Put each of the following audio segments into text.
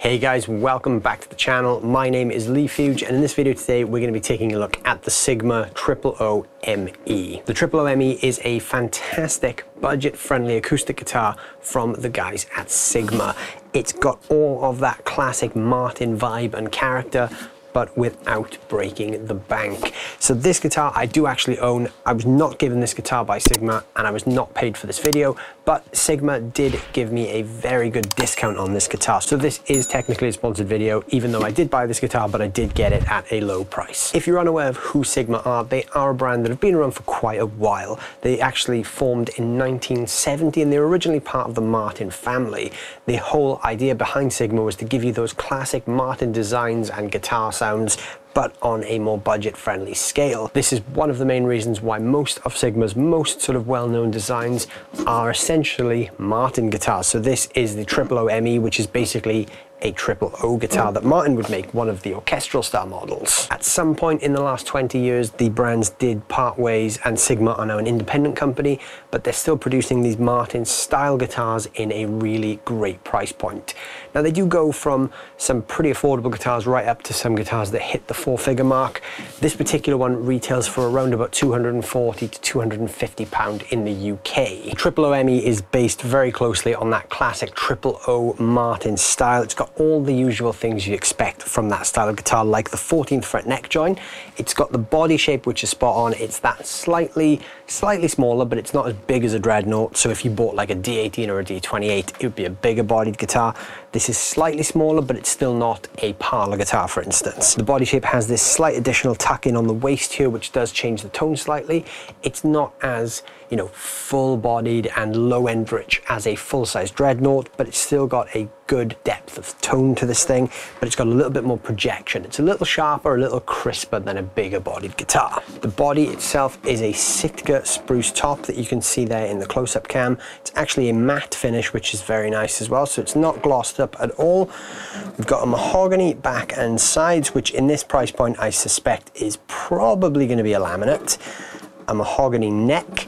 Hey guys, welcome back to the channel. My name is Leigh Fuge, and in this video today we're going to be taking a look at the Sigma OOOME. The OOOME is a fantastic budget-friendly acoustic guitar from the guys at Sigma. It's got all of that classic Martin vibe and character, but without breaking the bank. So this guitar I do actually own. I was not given this guitar by Sigma and I was not paid for this video, but Sigma did give me a very good discount on this guitar. So this is technically a sponsored video, even though I did buy this guitar, but I did get it at a low price. If you're unaware of who Sigma are, they are a brand that have been around for quite a while. They actually formed in 1970 and they were originally part of the Martin family. The whole idea behind Sigma was to give you those classic Martin designs and guitar sounds, but on a more budget-friendly scale. This is one of the main reasons why most of Sigma's most sort of well-known designs are essentially Martin guitars. So this is the OOOME, which is basically a OOO guitar that Martin would make, one of the orchestral style models. At some point in the last 20 years, the brands did part ways and Sigma are now an independent company, but they're still producing these Martin style guitars in a really great price point. Now they do go from some pretty affordable guitars right up to some guitars that hit the four-figure mark. This particular one retails for around about £240 to £250 in the UK. OOOME is based very closely on that classic OOO Martin style. It's got all the usual things you expect from that style of guitar, like the 14th fret neck join. It's got the body shape, which is spot on. It's that slightly smaller, but it's not as big as a Dreadnought. So if you bought like a D18 or a D28, it would be a bigger bodied guitar. This is slightly smaller, but it's still not a parlor guitar, for instance. The body shape has this slight additional tuck in on the waist here, which does change the tone slightly. It's not as, you know, full-bodied and low-end rich as a full-size Dreadnought, but it's still got a good depth of tone to this thing, but it's got a little bit more projection. It's a little sharper, a little crisper than a bigger bodied guitar. The body itself is a Sitka spruce top that you can see there in the close-up cam. It's actually a matte finish, which is very nice as well, so it's not glossed up at all. We've got a mahogany back and sides, which in this price point I suspect is probably going to be a laminate, a mahogany neck,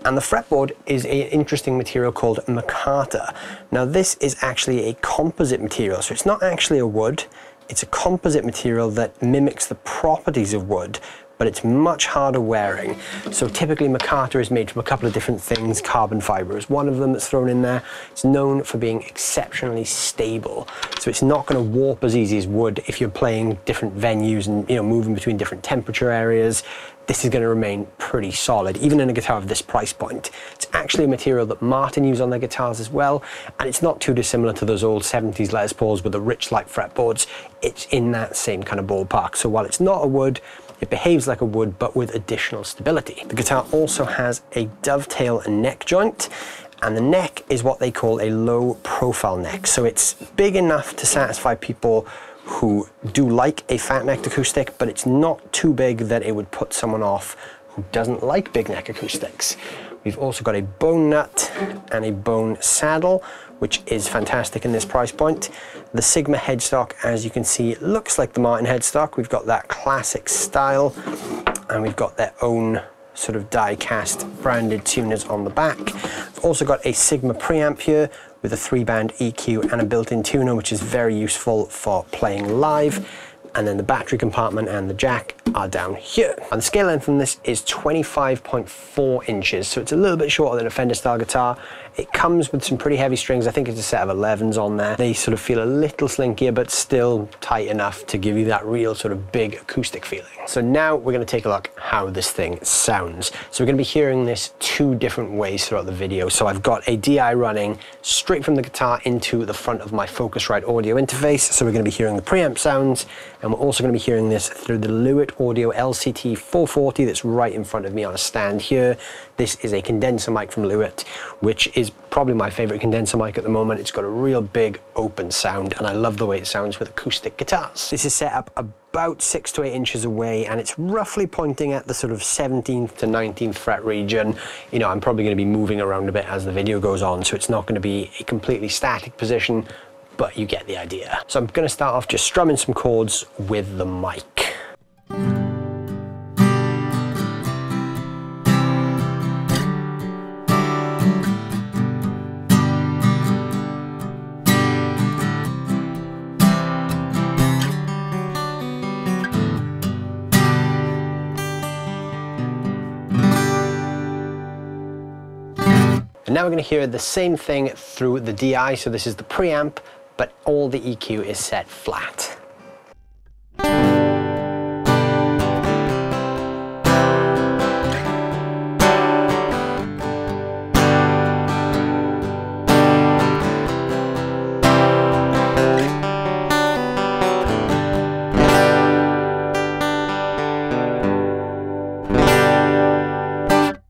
and the fretboard is an interesting material called micarta. Now this is actually a composite material, so it's not actually a wood, it's a composite material that mimics the properties of wood, but it's much harder wearing. So typically micarta is made from a couple of different things. Carbon fiber is one of them that's thrown in there. It's known for being exceptionally stable. So it's not gonna warp as easy as wood if you're playing different venues and, you know, moving between different temperature areas. This is going to remain pretty solid, even in a guitar of this price point. It's actually a material that Martin use on their guitars as well, and it's not too dissimilar to those old 70s Les Pauls with the rich light fretboards. It's in that same kind of ballpark. So while it's not a wood, it behaves like a wood, but with additional stability. The guitar also has a dovetail neck joint, and the neck is what they call a low profile neck. So it's big enough to satisfy people who do like a fat necked acoustic, but it's not too big that it would put someone off who doesn't like big neck acoustics. We've also got a bone nut and a bone saddle, which is fantastic in this price point. The Sigma headstock, as you can see, looks like the Martin headstock. We've got that classic style, and we've got their own sort of die-cast branded tuners on the back. We've also got a Sigma preamp here with a 3-band EQ and a built-in tuner, which is very useful for playing live. And then the battery compartment and the jack are down here. And the scale length on this is 25.4 inches, so it's a little bit shorter than a Fender style guitar. It comes with some pretty heavy strings. I think it's a set of 11s on there. They sort of feel a little slinkier, but still tight enough to give you that real sort of big acoustic feeling. So now we're going to take a look how this thing sounds. So we're going to be hearing this two different ways throughout the video. So I've got a DI running straight from the guitar into the front of my Focusrite audio interface. So we're going to be hearing the preamp sounds, and we're also going to be hearing this through the Lewitt Audio LCT 440 that's right in front of me on a stand here. This is a condenser mic from Lewitt, which is probably my favorite condenser mic at the moment. It's got a real big open sound, and I love the way it sounds with acoustic guitars. This is set up about 6 to 8 inches away, and it's roughly pointing at the sort of 17th to 19th fret region. You know, I'm probably going to be moving around a bit as the video goes on, so it's not going to be a completely static position, but you get the idea. So I'm going to start off just strumming some chords with the mic. now we're going to hear the same thing through the DI. So this is the preamp, but all the EQ is set flat.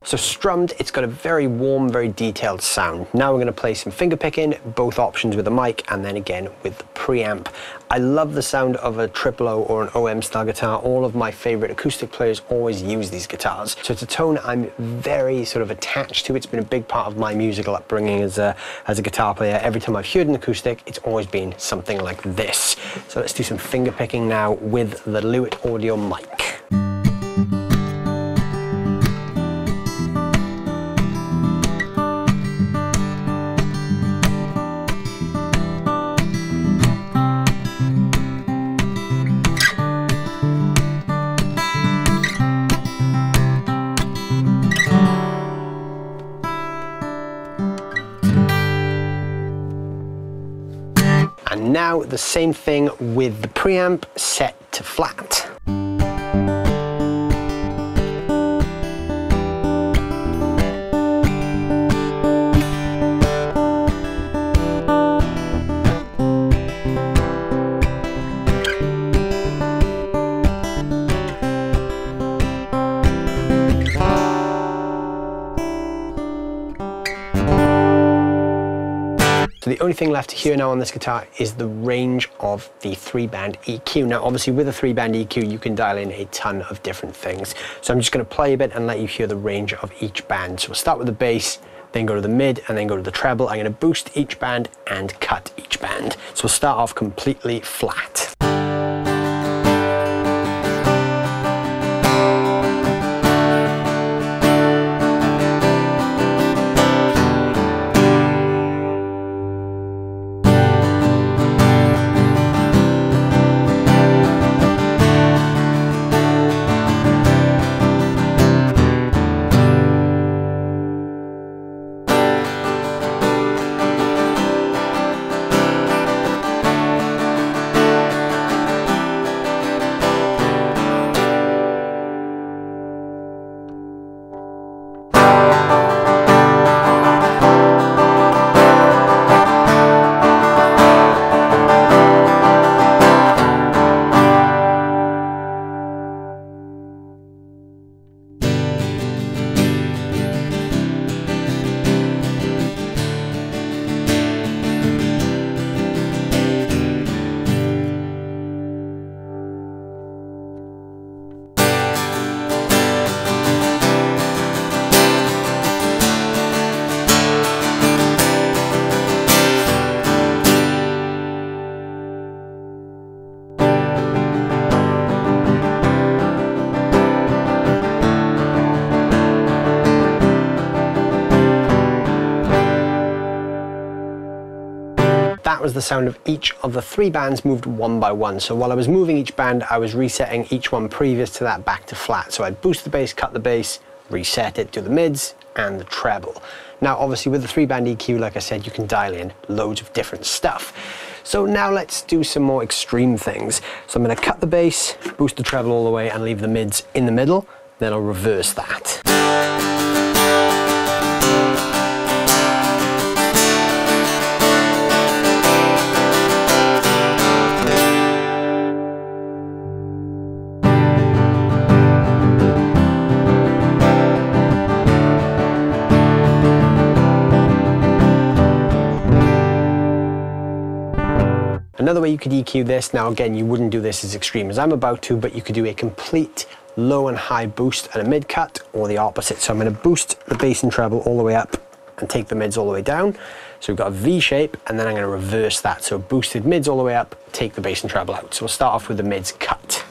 So strummed, it's got a very warm, very detailed sound. Now we're going to play some finger picking, both options with the mic and then again with the preamp. I love the sound of a triple O or an OM style guitar. All of my favorite acoustic players always use these guitars. So it's a tone I'm very sort of attached to. It's been a big part of my musical upbringing as a guitar player. Every time I've heard an acoustic, it's always been something like this. So let's do some finger picking now with the Lewitt Audio mic. And now the same thing with the preamp set to flat. So the only thing left to hear now on this guitar is the range of the 3-band EQ. Now obviously with a 3-band EQ you can dial in a ton of different things. So I'm just going to play a bit and let you hear the range of each band. So we'll start with the bass, then go to the mid and then go to the treble. I'm going to boost each band and cut each band. So we'll start off completely flat. That was the sound of each of the 3 bands moved one by one. So while I was moving each band, I was resetting each one previous to that back to flat. So I'd boost the bass, cut the bass, reset it to the mids and the treble. Now obviously with the 3-band EQ, like I said, you can dial in loads of different stuff. So now let's do some more extreme things. So I'm going to cut the bass, boost the treble all the way and leave the mids in the middle. Then I'll reverse that. Another way you could EQ this, now again you wouldn't do this as extreme as I'm about to, but you could do a complete low and high boost and a mid cut, or the opposite. So I'm going to boost the bass and treble all the way up and take the mids all the way down. So we've got a V shape, and then I'm going to reverse that. So boosted mids all the way up, take the bass and treble out. So we'll start off with the mids cut.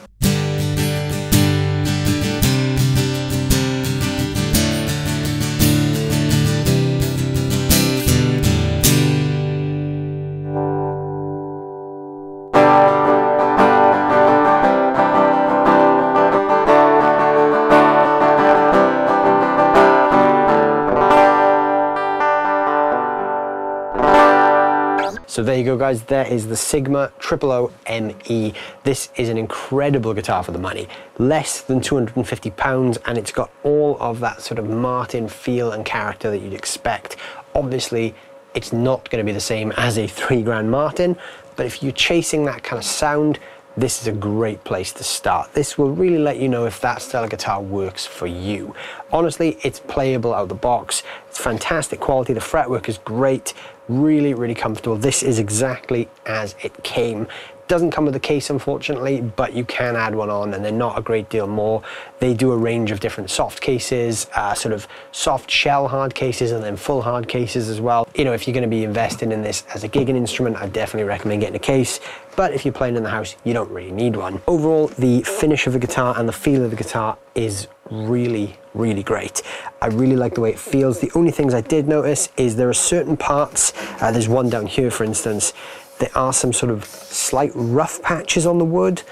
So there you go, guys. There is the Sigma OOOME. This is an incredible guitar for the money. Less than £250, and it's got all of that sort of Martin feel and character that you'd expect. Obviously, it's not going to be the same as a £3 Martin, but if you're chasing that kind of sound, this is a great place to start. This will really let you know if that style of guitar works for you. Honestly, it's playable out of the box. It's fantastic quality. The fretwork is great. Really, really comfortable. This is exactly as it came. Doesn't come with a case, unfortunately, but you can add one on, and they're not a great deal more. They do a range of different soft cases, sort of soft shell hard cases, and then full hard cases as well. You know, if you're going to be investing in this as a gigging instrument, I definitely recommend getting a case. But if you're playing in the house, you don't really need one. Overall, the finish of the guitar and the feel of the guitar is really, really great. I really like the way it feels. The only things I did notice is there are certain parts, there's one down here, for instance, there are some sort of slight rough patches on the wood.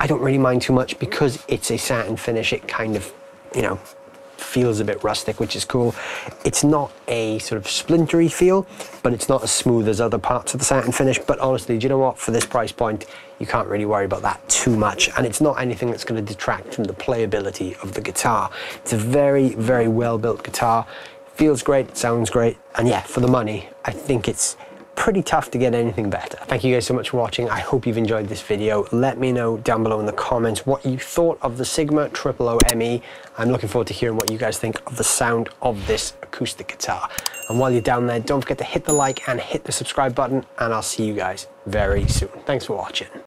I don't really mind too much because it's a satin finish. It kind of, you know, feels a bit rustic, which is cool. It's not a sort of splintery feel, but it's not as smooth as other parts of the satin finish. But honestly, do you know what? For this price point, you can't really worry about that too much. And it's not anything that's going to detract from the playability of the guitar. It's a very, very well-built guitar. Feels great, sounds great. And yeah, for the money, I think it's pretty tough to get anything better. Thank you guys so much for watching. I hope you've enjoyed this video. Let me know down below in the comments what you thought of the Sigma OOOME. I'm looking forward to hearing what you guys think of the sound of this acoustic guitar. And while you're down there, don't forget to hit the like and hit the subscribe button, and I'll see you guys very soon. Thanks for watching.